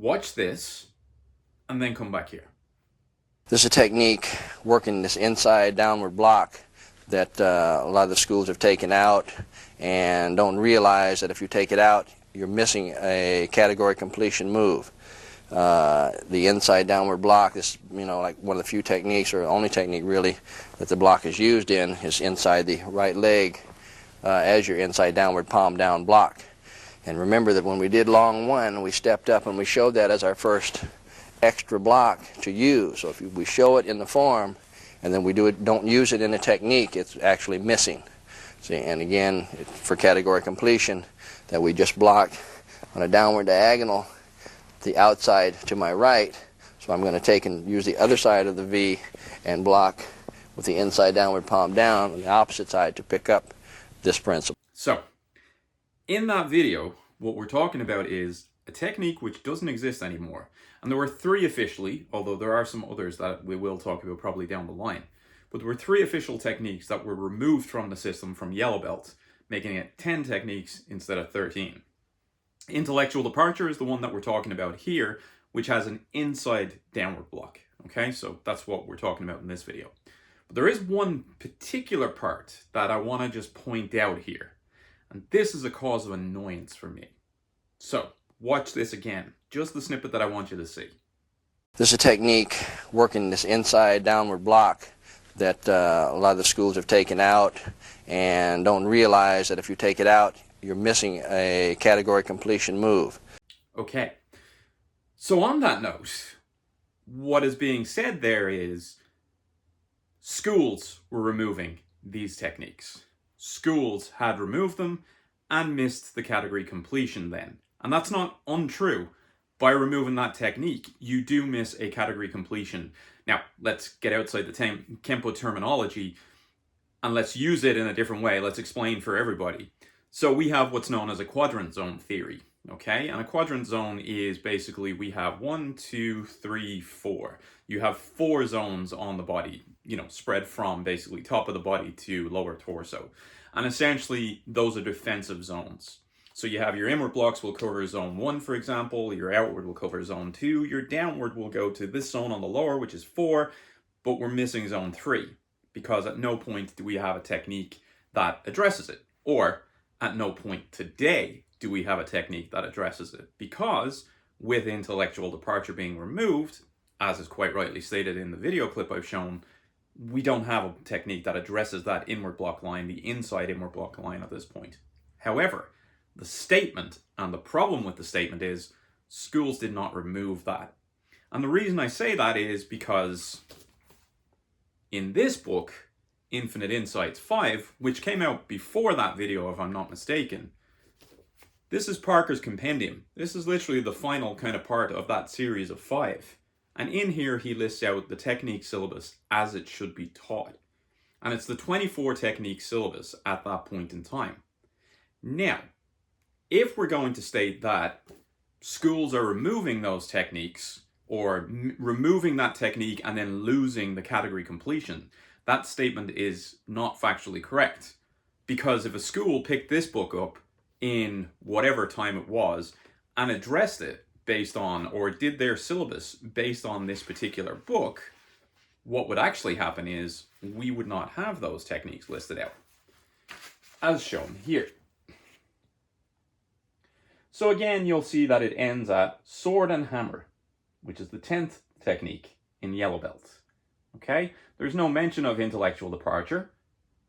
watch this, and then come back here. This is a technique working this inside downward block that a lot of the schools have taken out and don't realize that if you take it out, you're missing a category completion move. The inside downward block is, like one of the few techniques, or the only technique really, that the block is used in is inside the right leg as your inside downward palm down block. And remember that when we did long one, we stepped up and we showed that as our first extra block to use. So if we show it in the form and then we don't use it in a technique, it's actually missing. See, and again, for category completion, that we just block on a downward diagonal the outside to my right. So I'm going to take and use the other side of the V and block with the inside downward palm down on the opposite side to pick up this principle. So, in that video, what we're talking about is a technique which doesn't exist anymore. And there were 3 officially, although there are some others that we will talk about probably down the line. But there were 3 official techniques that were removed from the system from yellow belts, making it 10 techniques instead of 13. Intellectual departure is the one that we're talking about here, which has an inside downward block. Okay, so that's what we're talking about in this video. But there is one particular part that I want to just point out here. And this is a cause of annoyance for me. So, watch this again. Just the snippet that I want you to see. This is a technique working this inside downward block that a lot of the schools have taken out and don't realize that if you take it out, you're missing a category completion move. Okay. So on that note, what is being said there is schools were removing these techniques. Schools had removed them and missed the category completion then. And that's not untrue. By removing that technique, you do miss a category completion. Now, let's get outside the Kenpo terminology and let's use it in a different way. Let's explain for everybody. So we have what's known as a quadrant zone theory, okay? And a quadrant zone is basically we have 1, 2, 3, 4. You have 4 zones on the body, spread from basically top of the body to lower torso. And essentially, those are defensive zones. So you have your inward blocks will cover zone 1, for example. Your outward will cover zone 2. Your downward will go to this zone on the lower, which is 4. But we're missing zone 3 because at no point do we have a technique that addresses it. Or at no point today do we have a technique that addresses it. Because with intellectual departure being removed, as is quite rightly stated in the video clip I've shown, we don't have a technique that addresses that inward block line, the inside inward block line at this point. However, the statement and the problem with the statement is schools did not remove that. And the reason I say that is because in this book, Infinite Insights 5, which came out before that video if I'm not mistaken, this is Parker's compendium. This is literally the final kind of part of that series of 5. And in here he lists out the technique syllabus as it should be taught. And it's the 24 technique syllabus at that point in time. Now, if we're going to state that schools are removing those techniques, or removing that technique and then losing the category completion, that statement is not factually correct. Because if a school picked this book up in whatever time it was and addressed it based on, or did their syllabus based on this particular book, what would actually happen is we would not have those techniques listed out, as shown here. So again, you'll see that it ends at sword and hammer, which is the 10th technique in yellow belt. Okay? There's no mention of intellectual departure.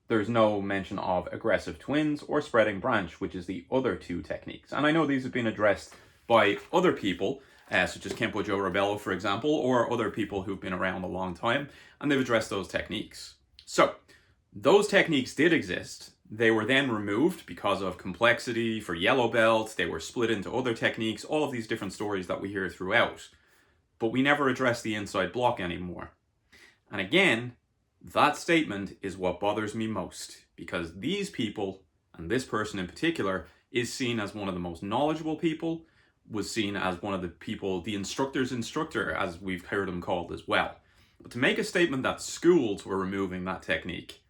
There's no mention of aggressive twins or spreading branch, which is the other 2 techniques. And I know these have been addressed by other people, such as Kenpo Joe Rebello, for example, or other people who've been around a long time, and they've addressed those techniques. So, those techniques did exist. They were then removed because of complexity for yellow belt. They were split into other techniques, all of these different stories that we hear throughout. But we never address the inside block anymore. And again, that statement is what bothers me most, because these people, and this person in particular, is seen as one of the most knowledgeable people, was seen as one of the people, the instructor's instructor, as we've heard him called as well. But to make a statement that schools were removing that technique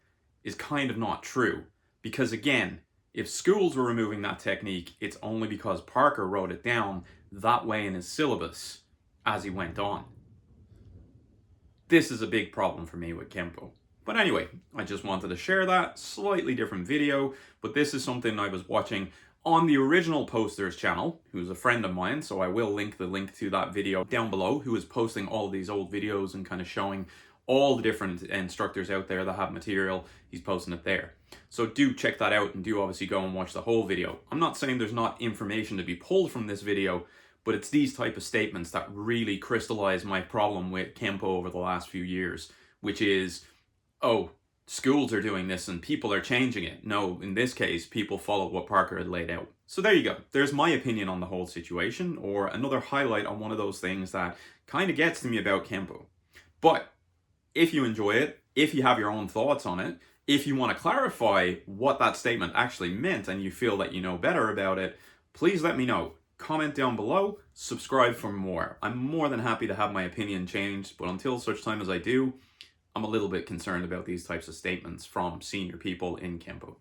is kind of not true. Because again, If schools were removing that technique, it's only because Parker wrote it down that way in his syllabus as he went on. This is a big problem for me with Kenpo. But anyway, I just wanted to share that slightly different video, but this is something I was watching on the original poster's channel, who's a friend of mine, so I will link the link to that video down below, who is posting all these old videos and kind of showing all the different instructors out there that have material. He's posting it there. So do check that out, and do obviously go and watch the whole video. I'm not saying there's not information to be pulled from this video, but it's these type of statements that really crystallize my problem with Kenpo over the last few years, which is, oh, schools are doing this and people are changing it. No, in this case, people followed what Parker had laid out. So there you go. There's my opinion on the whole situation, or another highlight on one of those things that kind of gets to me about Kenpo. But if you enjoy it, if you have your own thoughts on it, if you want to clarify what that statement actually meant and you feel that you know better about it, please let me know. Comment down below, subscribe for more. I'm more than happy to have my opinion changed, but until such time as I do, I'm a little bit concerned about these types of statements from senior people in Kenpo.